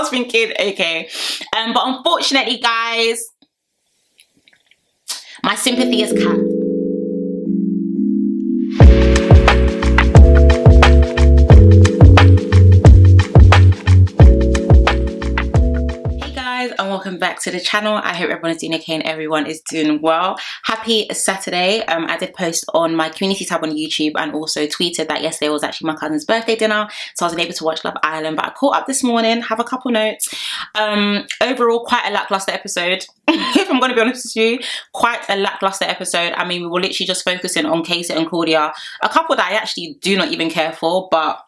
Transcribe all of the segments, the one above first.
was thinking, okay. But unfortunately, guys, my sympathy is capped. And welcome back to the channel. I hope everyone is doing okay and everyone is doing well. Happy Saturday. I did post on my community tab on YouTube and also tweeted that yesterday was actually my cousin's birthday dinner, so I wasn't able to watch Love Island, but I caught up this morning, have a couple notes. Overall, quite a lackluster episode. If I'm going to be honest with you, quite a lackluster episode. I mean, we were literally just focusing on Casey and Claudia, a couple that I actually do not even care for, but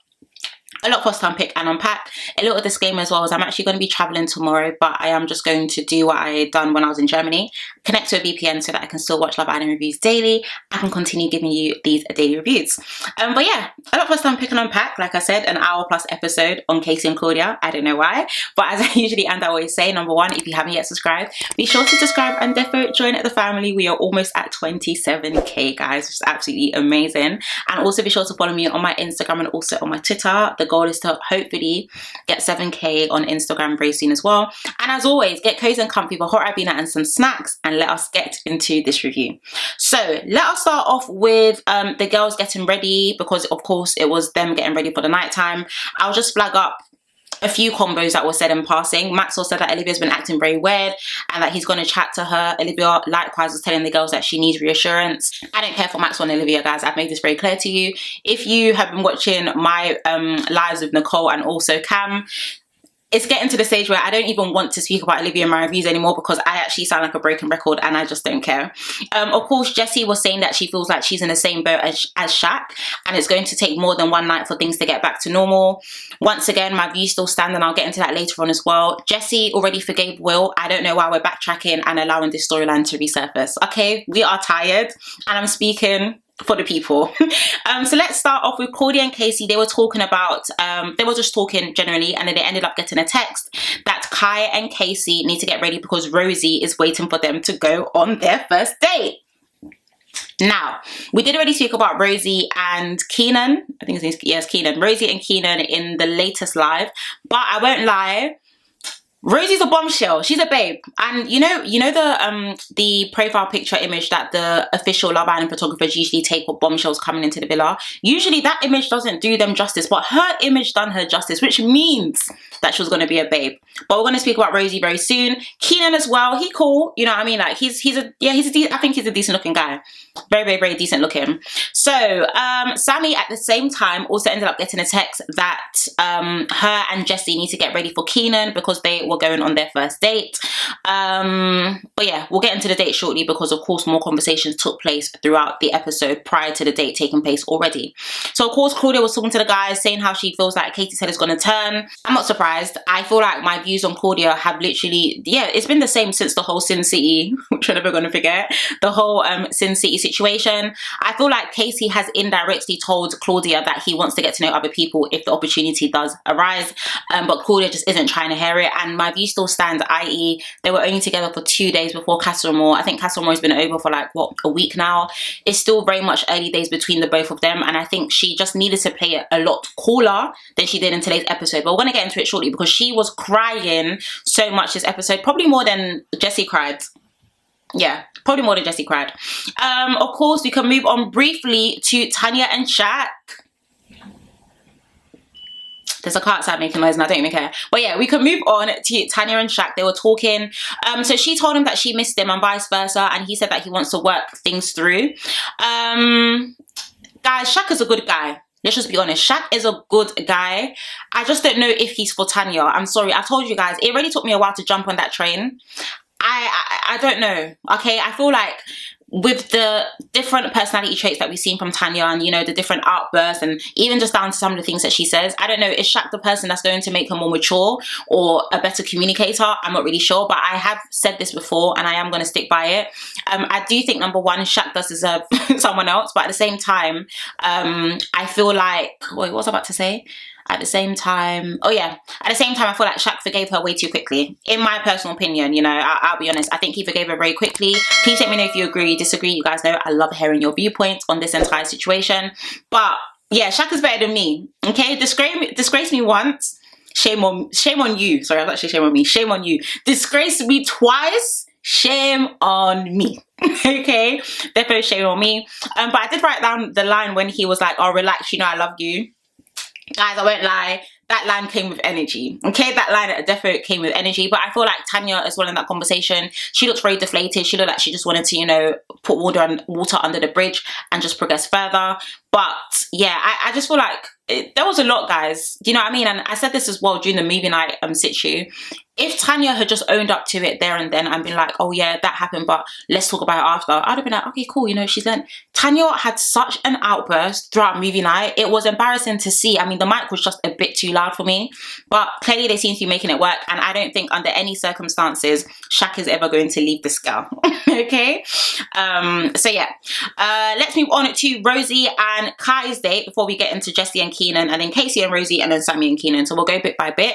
a lot for us to unpick and unpack. A little disclaimer as well is I'm actually going to be traveling tomorrow, but I am just going to do what I had done when I was in Germany, connect to a VPN so that I can still watch Love Island reviews daily. I can continue giving you these daily reviews. But yeah, a lot for us to unpick and unpack. Like I said, an hour plus episode on Casey and Claudia. I don't know why, but as I usually and I always say, number one, if you haven't yet subscribed, be sure to subscribe and defo join the family. We are almost at 27k, guys, which is absolutely amazing. And also be sure to follow me on my Instagram and also on my Twitter. The goal is to hopefully get 7k on Instagram very soon as well. And as always, get cozy and comfy with hot Ribena and some snacks, and let us get into this review. So let us start off with the girls getting ready, because of course it was them getting ready for the nighttime. I'll just flag up a few combos that were said in passing. Maxwell said that Olivia's been acting very weird and that he's going to chat to her. Olivia likewise was telling the girls that she needs reassurance. I don't care for Maxwell and Olivia, guys. I've made this very clear to you. If you have been watching my lives with Nicole and also Cam, it's getting to the stage where I don't even want to speak about Olivia in my reviews anymore, because I actually sound like a broken record and I just don't care. Of course, Jessie was saying that she feels like she's in the same boat as Shaq, and it's going to take more than one night for things to get back to normal. Once again, my views still stand, and I'll get into that later on as well. Jessie already forgave Will. I don't know why we're backtracking and allowing this storyline to resurface. Okay, we are tired, and I'm speaking for the people. So let's start off with Claudia and Casey. They were talking about, they were just talking generally, and then they ended up getting a text that Kai and Casey need to get ready because Rosie is waiting for them to go on their first date. Now, we did already speak about Rosie and Keenan. I think his name's, yes, Keenan. Rosie and Keenan in the latest live, but I won't lie, Rosie's a bombshell. She's a babe. And you know the profile picture image that the official Love Island photographers usually take with bombshells coming into the villa? Usually that image doesn't do them justice, but her image done her justice, which means that she was going to be a babe. But we're going to speak about Rosie very soon. Keenan as well, he cool, you know what I mean? Like I think he's a decent looking guy. Very, very, very decent looking. So Sammy at the same time also ended up getting a text that her and Jessie need to get ready for Keenan because they were going on their first date. But yeah, we'll get into the date shortly, because of course more conversations took place throughout the episode prior to the date taking place already. So of course Claudia was talking to the guys, saying how she feels like Katie said it's going to turn. I'm not surprised. I feel like my views on Claudia have literally, yeah, it's been the same since the whole Sin City, which I'm never going to forget, the whole Sin City situation. I feel like Casey has indirectly told Claudia that he wants to get to know other people if the opportunity does arise, but Claudia just isn't trying to hear it. And my view still stands, i.e. they were only together for 2 days before Castlemore. I think Castlemore has been over for like, what, a week now. It's still very much early days between the both of them, and I think she just needed to play it a lot cooler than she did in today's episode. But we're going to get into it shortly, because she was crying so much this episode, probably more than Jessie cried. Yeah, probably more than Jessie cried. Of course, we can move on briefly to Tanya and Shaq. There's a car outside making noise and I don't even care. But yeah, we can move on to Tanya and Shaq. They were talking. So she told him that she missed him and vice versa, and he said that he wants to work things through. Guys, Shaq is a good guy. Let's just be honest. Shaq is a good guy. I just don't know if he's for Tanya. I'm sorry. I told you guys, it really took me a while to jump on that train. I don't know. Okay, I feel like with the different personality traits that we've seen from Tanya, and you know, the different outbursts, and even just down to some of the things that she says, I don't know, is Shaq the person that's going to make her more mature or a better communicator? I'm not really sure, but I have said this before and I am going to stick by it. I do think, number one, Shaq does deserve someone else, but at the same time, I feel like, wait, what was I about to say? At the same time, oh yeah, at the same time, I feel like Shaq forgave her way too quickly. In my personal opinion, you know, I'll be honest, I think he forgave her very quickly. Please let me know if you agree, disagree. You guys know I love hearing your viewpoints on this entire situation. But yeah, Shaq is better than me, okay? Disgrace me once, shame on you. Sorry, I was actually shame on me. Shame on you. Disgraced me twice. Shame on me. Okay, definitely shame on me. But I did write down the line when he was like, oh, relax, you know I love you. Guys, I won't lie, that line came with energy. Okay, that line definitely came with energy. But I feel like Tanya as well in that conversation, she looks very deflated. She looked like she just wanted to, you know, put water under the bridge and just progress further. But yeah, I just feel like there was a lot, guys. Do you know what I mean? And I said this as well during the movie night situ. If Tanya had just owned up to it there and then and been like, oh yeah, that happened, but let's talk about it after, I'd have been like, okay, cool, you know, she's learned. Tanya had such an outburst throughout movie night. It was embarrassing to see. I mean, the mic was just a bit too loud for me, but clearly they seem to be making it work. And I don't think under any circumstances, Shaq is ever going to leave this girl. Okay. So yeah, let's move on to Rosie and Kai's date before we get into Jessie and Keenan, and then Casey and Rosie, and then Sammy and Keenan. So we'll go bit by bit.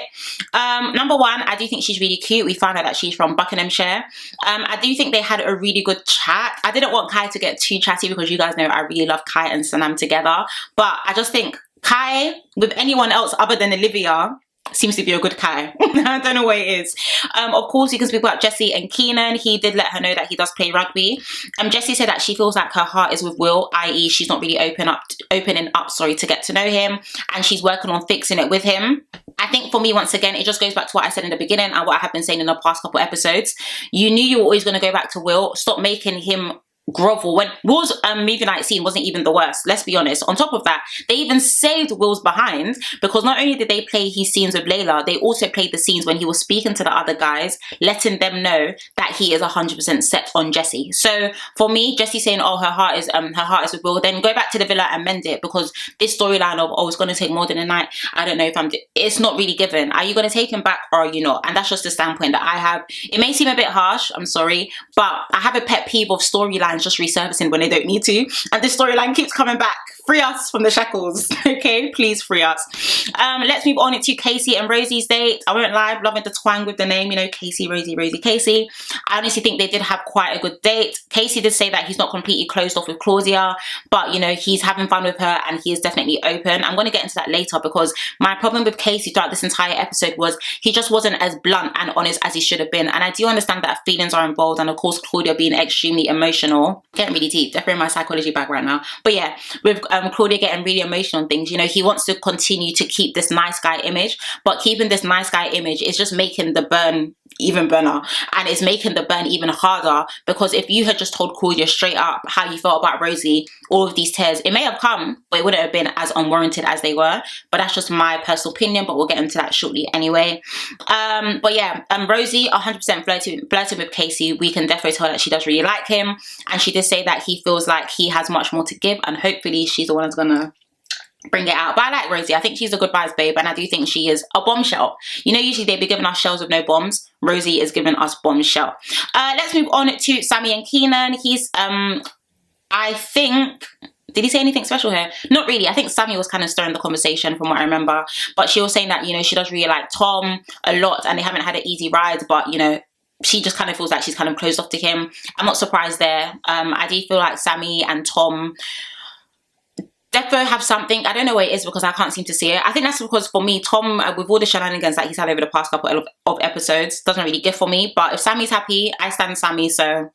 Number one, I do think she's really cute. We found out that she's from Buckinghamshire. I do think they had a really good chat. I didn't want Kai to get too chatty because you guys know I really love Kai and Sanam together. But I just think Kai, with anyone else other than Olivia, seems to be a good Kai. I don't know what it is. Of course, you can speak about Jessie and Keenan. He did let her know that he does play rugby. Jessie said that she feels like her heart is with Will, i.e. she's not really opening up to get to know him, and she's working on fixing it with him. I think for me, once again, it just goes back to what I said in the beginning and what I have been saying in the past couple episodes. You knew you were always going to go back to Will. Stop making him grovel. When Will's movie night scene wasn't even the worst, let's be honest. On top of that, they even saved Will's behind, because not only did they play his scenes with Layla, they also played the scenes when he was speaking to the other guys, letting them know that he is 100% set on Jessie. So for me, Jessie saying, oh, her heart is with Will, then go back to the villa and mend it, because this storyline of, oh, it's going to take more than a night, I don't know if it's not really given. Are you going to take him back or are you not? And that's just the standpoint that I have. It may seem a bit harsh, I'm sorry, but I have a pet peeve of storylines just resurfacing when they don't need to, and this storyline keeps coming back. Free us from the shackles. Okay, please free us. Let's move on to Casey and Rosie's date. I won't lie, loving the twang with the name, you know, Casey, Rosie, Rosie, Casey. I honestly think they did have quite a good date. Casey did say that he's not completely closed off with Claudia, but you know, he's having fun with her and he is definitely open. I'm going to get into that later, because my problem with Casey throughout this entire episode was he just wasn't as blunt and honest as he should have been. And I do understand that feelings are involved, and of course Claudia being extremely emotional. Getting really deep, definitely my psychology bag right now. But yeah, with Claudia getting really emotional on things, you know, he wants to continue to keep this nice guy image, but keeping this nice guy image is just making the burn even burner, and it's making the burn even harder, because if you had just told Claudia straight up how you felt about Rosie, all of these tears, it may have come, but it wouldn't have been as unwarranted as they were. But that's just my personal opinion, but we'll get into that shortly anyway. But yeah, Rosie 100% flirting with Casey. We can definitely tell that she does really like him, and she did say that he feels like he has much more to give, and hopefully she's the one that's gonna bring it out. But I like Rosie. I think she's a good vibes babe, and I do think she is a bombshell. You know, usually they'd be giving us shells with no bombs. Rosie is giving us bombshell. Let's move on to Sammy and Keenan. He's I think, did he say anything special here? Not really. I think Sammy was kind of stirring the conversation from what I remember, but she was saying that, you know, she does really like Tom a lot, and they haven't had an easy ride, but you know, she just kind of feels like she's kind of closed off to him. I'm not surprised there. I do feel like Sammy and Tom defo have something. I don't know what it is, because I can't seem to see it. I think that's because for me, Tom, with all the shenanigans that he's had over the past couple of episodes, doesn't really give for me. But if Sammy's happy, I stand Sammy, so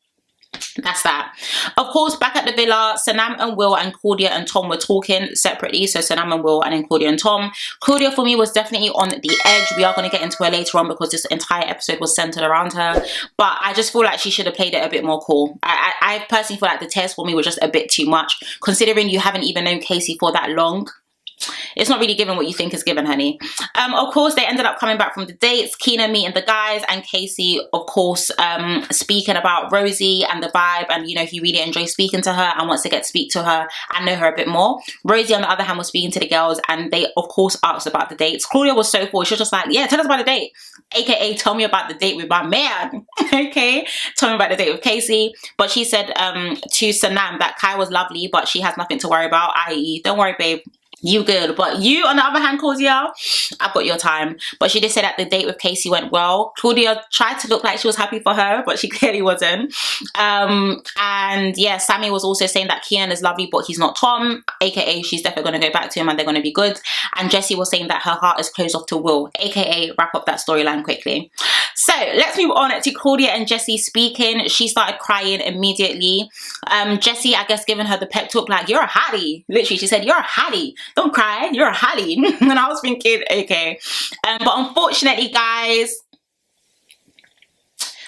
that's that. Of course, back at the villa, Sanam and Will and Claudia and Tom were talking separately. So Sanam and Will, and then Claudia and Tom. Claudia for me was definitely on the edge. We are going to get into her later on, because this entire episode was centered around her. But I just feel like she should have played it a bit more cool. I personally feel like the tears for me were just a bit too much, considering you haven't even known Casey for that long. It's not really given what you think is given, honey. Of course, they ended up coming back from the dates. Keenan meeting the guys, and Casey, of course, speaking about Rosie and the vibe, and you know, he really enjoys speaking to her and wants to get to speak to her and know her a bit more. Rosie, on the other hand, was speaking to the girls, and they, of course, asked about the dates. Claudia was so cool. She was just like, yeah, tell us about the date. AKA, tell me about the date with my man. Okay, tell me about the date with Casey. But she said to Sanam that Kai was lovely, but she has nothing to worry about, i.e., don't worry, babe. You good, but you on the other hand, Claudia, I've got your time. But she did say that the date with Casey went well. Claudia tried to look like she was happy for her, but she clearly wasn't. And yeah, Sammy was also saying that Keenan is lovely, but he's not Tom, aka she's definitely going to go back to him and they're going to be good. And Jessie was saying that her heart is closed off to Will, aka wrap up that storyline quickly. So let's move on to Claudia and Jessie speaking. She started crying immediately. Jessie, I guess, giving her the pep talk like, you're a hottie. Literally, she said, you're a hottie. Don't cry, you're a hottie. And I was thinking, okay. But unfortunately, guys,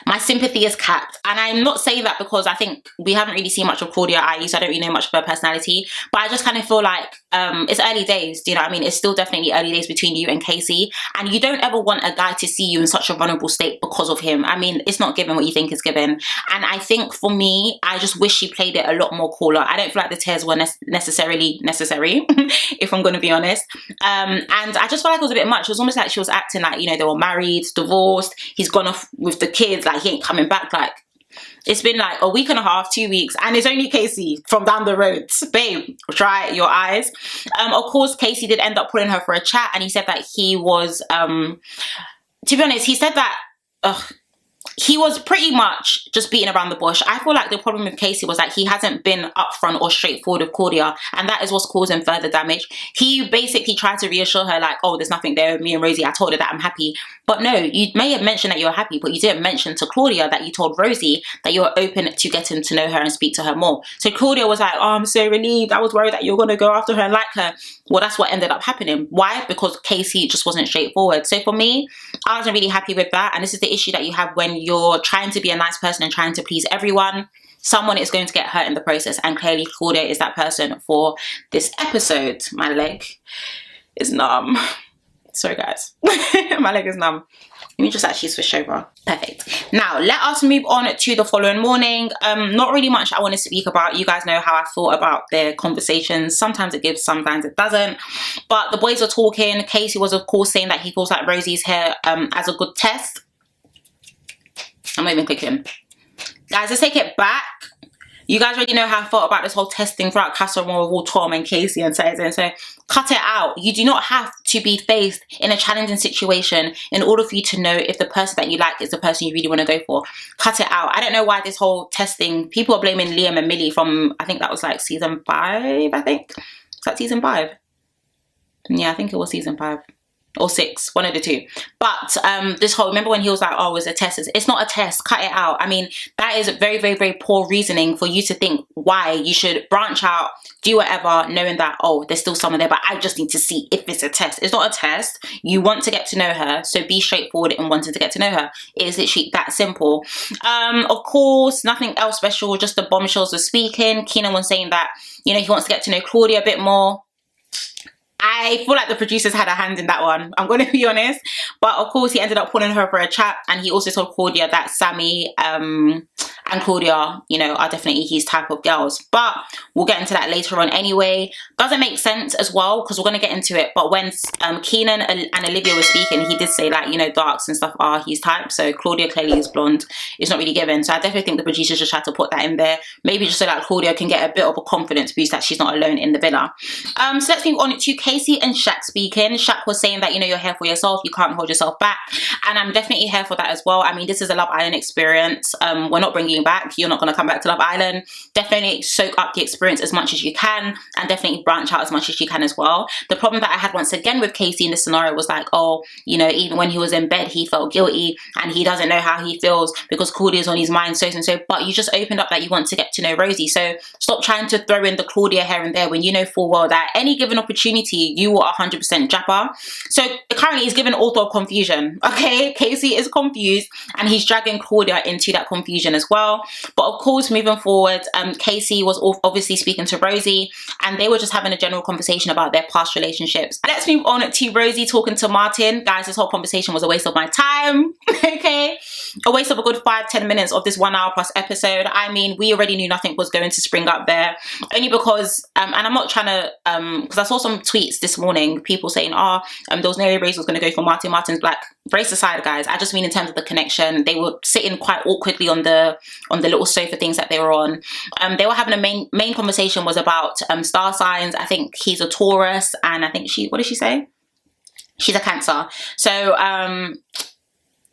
my sympathy is capped. And I'm not saying that because I think we haven't really seen much of Claudia, i.e. so I don't really know much of her personality. But I just kind of feel like it's early days. Do you know what I mean? It's still definitely early days between you and Casey. And you don't ever want a guy to see you in such a vulnerable state because of him. I mean, it's not given what you think is given. And I think for me, I just wish she played it a lot more cooler. I don't feel like the tears were necessarily necessary, if I'm going to be honest. And I just felt like it was a bit much. It was almost like she was acting like, you know, they were married, divorced, he's gone off with the kids, like he ain't coming back. Like, it's been like a week and a half, 2 weeks, and it's only Casey from down the road. Babe, try your eyes. Of course, Casey did end up pulling her for a chat, and he said that he was, to be honest, he said that, he was pretty much just beating around the bush. I feel like the problem with Casey was that he hasn't been upfront or straightforward with Claudia, and that is what's causing further damage. He basically tried to reassure her like, oh, there's nothing there with me and Rosie. I told her that I'm happy. But no, you may have mentioned that you're happy, but you didn't mention to Claudia that you told Rosie that you were open to getting to know her and speak to her more. So Claudia was like, oh, I'm so relieved. I was worried that you were going to go after her and like her. Well, that's what ended up happening. Why? Because Casey just wasn't straightforward. So for me, I wasn't really happy with that. And this is the issue that you have when you're trying to be a nice person and trying to please everyone. Someone is going to get hurt in the process. And clearly Claudia is that person for this episode. My leg is numb. Sorry guys, my leg is numb. Let me just actually switch over. Perfect. Now let us move on to the following morning. Not really much I want to speak about. You guys know how I thought about their conversations. Sometimes it gives, sometimes it doesn't. But the boys are talking. Casey was of course saying that he feels like Rosie's here as a good test. I'm not even clicking. Guys, let's take it back. You guys already know how I felt about this whole testing throughout Casa Amor with all Tom and Casey and so cut it out. You do not have to be faced in a challenging situation in order for you to know if the person that you like is the person you really want to go for. Cut it out. I don't know why this whole testing, people are blaming Liam and Millie from, I think that was like season 5, I think. Is that season 5? Yeah, I think it was season 5. Or 6, one of the two. But this whole, remember when he was like, oh, it was a test? It's not a test, cut it out. I mean, that is very, very, very poor reasoning for you to think why you should branch out, do whatever, knowing that, oh, there's still someone there, but I just need to see if it's a test. It's not a test. You want to get to know her, so be straightforward in wanting to get to know her. It is literally that simple. Of course, nothing else special, just the Bombshells were speaking. Keenan was saying that, you know, he wants to get to know Claudia a bit more. I feel like the producers had a hand in that one, I'm going to be honest. But of course, he ended up pulling her for a chat, and he also told Claudia that Sammy and Claudia, you know, are definitely his type of girls. But we'll get into that later on anyway. Doesn't make sense as well, because we're going to get into it. But when Keenan and Olivia were speaking, he did say like, you know, darks and stuff are his type. So Claudia clearly is blonde. It's not really given. So I definitely think the producers just tried to put that in there. Maybe just so that Claudia can get a bit of a confidence boost that she's not alone in the villa. So let's move on to Casey and Shaq speaking. Shaq was saying that, you know, you're here for yourself. You can't hold yourself back. And I'm definitely here for that as well. I mean, this is a Love Island experience. We're not bringing you back. You're not going to come back to Love Island. Definitely soak up the experience as much as you can, and definitely branch out as much as you can as well. The problem that I had once again with Casey in this scenario was like, oh, you know, even when he was in bed, he felt guilty and he doesn't know how he feels because Claudia's on his mind, so and so. But you just opened up that you want to get to know Rosie. So stop trying to throw in the Claudia here and there when you know full well that any given opportunity, you will 100% japper. So currently he's given author of confusion. Okay, Casey is confused and he's dragging Claudia into that confusion as well. But of course, moving forward, Casey was obviously speaking to Rosie, and they were just having a general conversation about their past relationships. Let's move on to Rosie talking to Martin. Guys, this whole conversation was a waste of my time. Okay, a waste of a good 5-10 minutes of this 1 hour plus episode. I mean, we already knew nothing was going to spring up there, only because and I'm not trying to because I saw some tweets this morning, people saying, oh, there was no way Rosie was going to go for Martin. Martin's black. brace aside, guys. I just mean in terms of the connection. They were sitting quite awkwardly on the little sofa things that they were on. They were having a main conversation was about star signs. I think he's a Taurus, and I think what did she say? She's a Cancer. So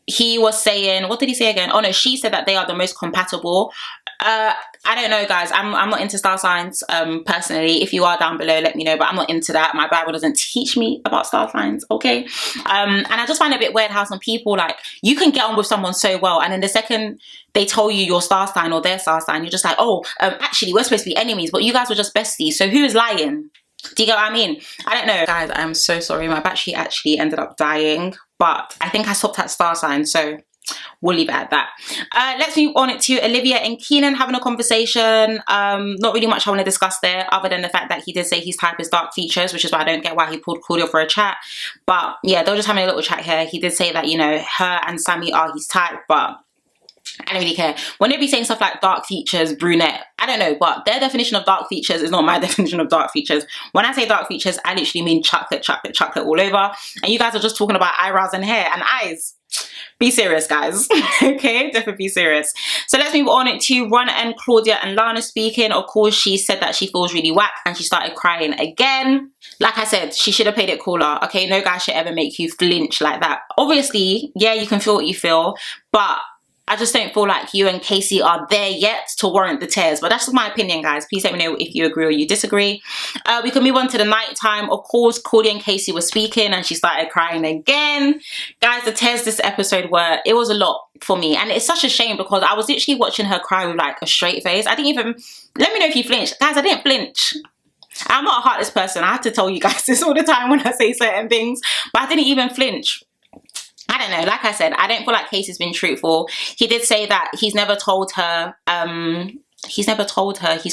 he was saying, what did he say again? Oh no, she said that they are the most compatible. I don't know, guys. I'm not into star signs personally. If you are, down below, let me know, but I'm not into that. My Bible doesn't teach me about star signs, okay? And I just find it a bit weird how some people, like, you can get on with someone so well, and then the second they tell you your star sign or their star sign, you're just like, oh, actually we're supposed to be enemies, but you guys were just besties, so who is lying? Do you get what I mean? I don't know, guys. I'm so sorry. My battery actually ended up dying, but I think I stopped at star sign, so we'll leave it at that. Let's move on to Olivia and Keenan having a conversation. Not really much I want to discuss there, other than the fact that he did say his type is dark features, which is why I don't get why he pulled Claudia for a chat. But yeah, they were just having a little chat here. He did say that, you know, her and Sammy are his type, but I don't really care. When they be saying stuff like dark features, brunette, I don't know, but their definition of dark features is not my definition of dark features. When I say dark features, I literally mean chocolate, chocolate, chocolate all over. And you guys are just talking about eyebrows and hair and eyes. Be serious, guys. Okay, definitely be serious. So let's move on to Ron and Claudia and Lana speaking. Of course, she said that she feels really whack and she started crying again. Like I said, she should have played it cooler. Okay, no guy should ever make you flinch like that. Obviously, yeah, you can feel what you feel, but I just don't feel like you and Casey are there yet to warrant the tears. But that's just my opinion, guys. Please let me know if you agree or you disagree. We can move on to the night time. Of course, Claudia and Casey were speaking and she started crying again. Guys, the tears this episode it was a lot for me. And it's such a shame because I was literally watching her cry with like a straight face. I didn't even, let me know if you flinched. Guys, I didn't flinch. I'm not a heartless person. I have to tell you guys this all the time when I say certain things. But I didn't even flinch. I don't know, like I said, I don't feel like Casey's been truthful. He did say that he's never told her, he's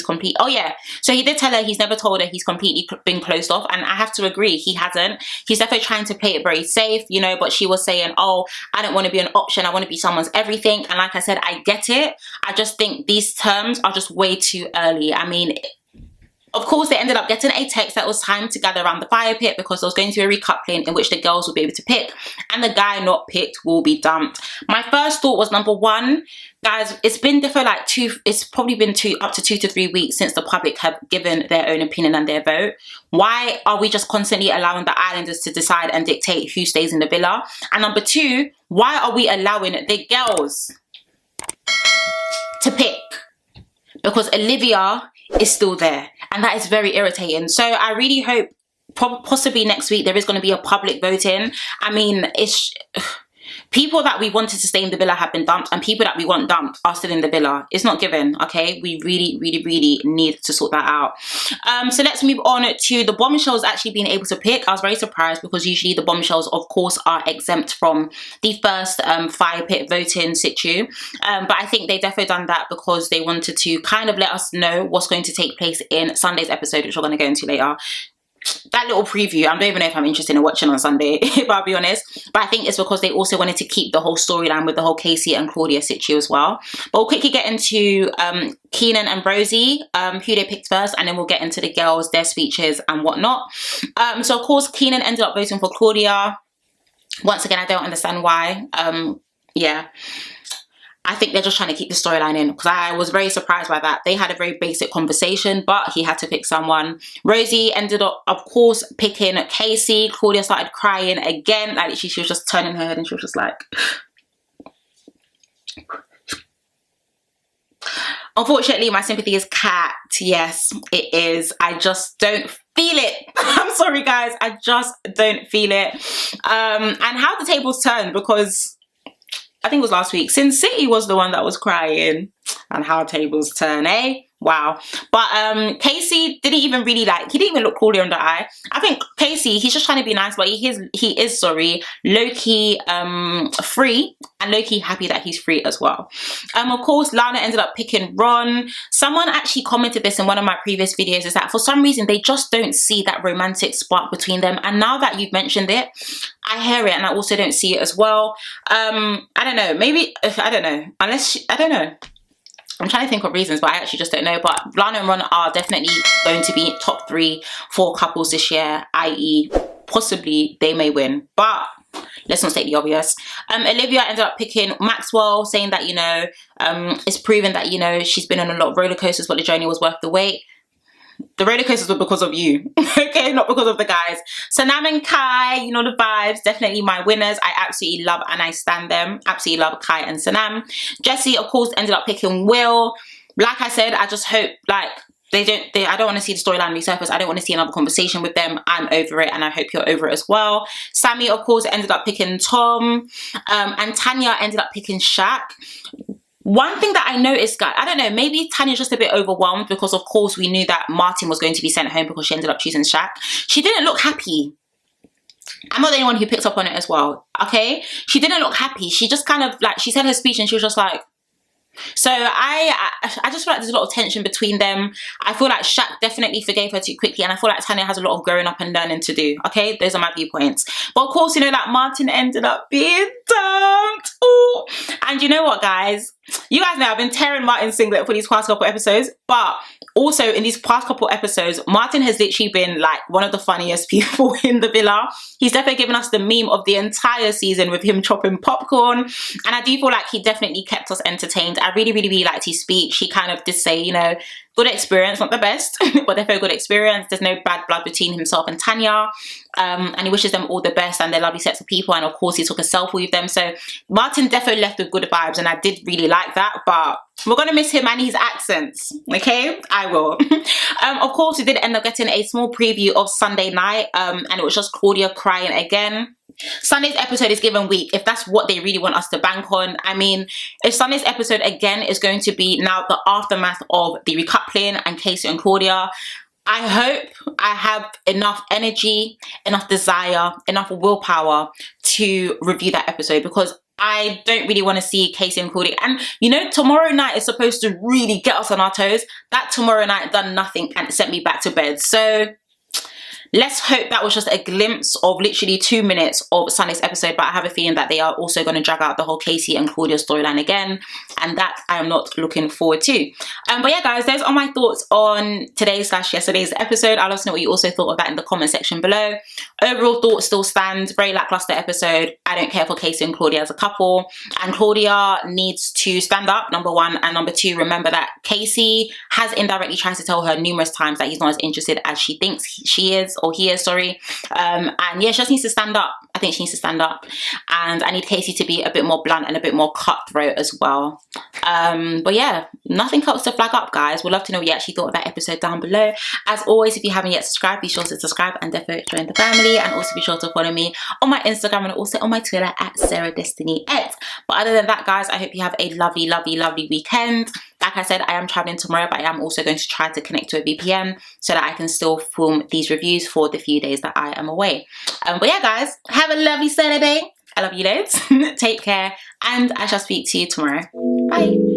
complete. Oh yeah, so he did tell her he's never told her he's completely been closed off, and I have to agree, he hasn't. He's definitely trying to play it very safe, you know, but she was saying, oh, I don't want to be an option, I want to be someone's everything. And like I said, I get it. I just think these terms are just way too early. I mean, of course, they ended up getting a text that was time to gather around the fire pit because there was going to be a recoupling in which the girls would be able to pick, and the guy not picked will be dumped. My first thought was, number one, guys, it's been for like it's probably been up to 2 to 3 weeks since the public have given their own opinion and their vote. Why are we just constantly allowing the islanders to decide and dictate who stays in the villa? And number two, why are we allowing the girls to pick? Because Olivia is still there, and that is very irritating. So I really hope possibly next week there is going to be a public voting. I mean, it's people that we wanted to stay in the villa have been dumped, and people that we want dumped are still in the villa. It's not given, okay? We really, really, really need to sort that out. So let's move on to the Bombshells actually being able to pick. I was very surprised because usually the Bombshells, of course, are exempt from the first fire pit voting situ. But I think they definitely done that because they wanted to kind of let us know what's going to take place in Sunday's episode, which we're going to go into later. That little preview, I don't even know if I'm interested in watching on Sunday, if I'll be honest. But I think it's because they also wanted to keep the whole storyline with the whole Casey and Claudia situ as well. But we'll quickly get into Keenan and Rosie, who they picked first, and then we'll get into the girls, their speeches and whatnot. So of course, Keenan ended up voting for Claudia. Once again, I don't understand why. Yeah. I think they're just trying to keep the storyline in because I was very surprised by that. They had a very basic conversation, but he had to pick someone. Rosie ended up, of course, picking Casey. Claudia started crying again. Like she was just turning her head and she was just like... Unfortunately, my sympathy is Kat. Yes, it is. I just don't feel it. I'm sorry, guys. I just don't feel it. And how the tables turned, because I think it was last week, Sin City was the one that was crying, and how tables turn, eh? Wow. But Casey didn't even really he didn't even look Claudia in the eye. I think Casey, he's just trying to be nice, but he is sorry, low-key free, and low-key happy that he's free as well. Of course, Lana ended up picking Ron. Someone actually commented this in one of my previous videos, is that for some reason they just don't see that romantic spark between them, and now that you've mentioned it, I hear it, and I also don't see it as well. I don't know, maybe, I don't know, I don't know. I'm trying to think of reasons, but I actually just don't know. But Lana and Ron are definitely going to be top 3 for couples this year, i.e. possibly they may win. But let's not state the obvious. Olivia ended up picking Maxwell, saying that, you know, it's proven that, you know, she's been on a lot of roller coasters, but the journey was worth the wait. The roller coasters were because of you, okay, not because of the guys. So Nam and Kai, you know the vibes, definitely my winners. I absolutely love and I stand them. Absolutely love Kai and Sanam. Jessie, of course, ended up picking Will. Like I said, I just hope, like, I don't want to see the storyline resurface. I don't want to see another conversation with them. I'm over it, and I hope you're over it as well. Sammy, of course, ended up picking Tom, and Tanya ended up picking Shaq. One thing that I noticed, guys, I don't know, maybe Tanya's just a bit overwhelmed because, of course, we knew that Martin was going to be sent home because she ended up choosing Shaq. She didn't look happy. I'm not the only one who picked up on it as well, okay? She didn't look happy. She just kind of, like, she said her speech and she was just like, so I just feel like there's a lot of tension between them. I feel like Shaq definitely forgave her too quickly, and I feel like Tanya has a lot of growing up and learning to do, okay? Those are my viewpoints. But of course, you know, like, Martin ended up being dumped. Ooh. And you know what, guys? You guys know I've been tearing Martin's singlet for these past couple episodes, but also in these past couple episodes, Martin has literally been like one of the funniest people in the villa. He's definitely given us the meme of the entire season with him chopping popcorn, and I do feel like he definitely kept us entertained. I really, really, really liked his speech. He kind of did say, you know, good experience, not the best, but definitely a good experience. There's no bad blood between himself and Tanya, and he wishes them all the best and they're lovely sets of people, and of course he took a selfie with them. So Martin definitely left with good vibes, and I did really like that, but we're gonna miss him and his accents, okay? I will. Of course, we did end up getting a small preview of Sunday night, and it was just Claudia crying again. Sunday's episode is given weak if that's what they really want us to bank on. I mean, if Sunday's episode again is going to be now the aftermath of the recoupling and Casey and Claudia, I hope I have enough energy, enough desire, enough willpower to review that episode, because I don't really want to see Casey and Claudia. And you know, tomorrow night is supposed to really get us on our toes. That tomorrow night done nothing and sent me back to bed. So let's hope that was just a glimpse of literally 2 minutes of Sunday's episode, but I have a feeling that they are also going to drag out the whole Casey and Claudia storyline again, and that I am not looking forward to. But yeah, guys, those are my thoughts on today's/yesterday's episode. I'd love to know what you also thought of that in the comment section below. Overall thoughts still stand. Very lackluster episode. I don't care for Casey and Claudia as a couple, and Claudia needs to stand up, number one, and number two, remember that Casey has indirectly tried to tell her numerous times that he's not as interested as she thinks she is, or he is, sorry. And yeah, she just needs to stand up. I think she needs to stand up, and I need Casey to be a bit more blunt and a bit more cutthroat as well. But yeah, nothing else to flag up, guys. We'd love to know what you actually thought of that episode down below. As always, if you haven't yet subscribed, be sure to subscribe and definitely join the family, and also be sure to follow me on my Instagram and also on my Twitter at SarahDestinyX. But other than that, guys, I hope you have a lovely, lovely, lovely weekend. Like I said, I am traveling tomorrow, but I am also going to try to connect to a VPN so that I can still film these reviews for the few days that I am away. But yeah, guys, have a lovely Saturday. I love you loads. Take care, and I shall speak to you tomorrow. Bye.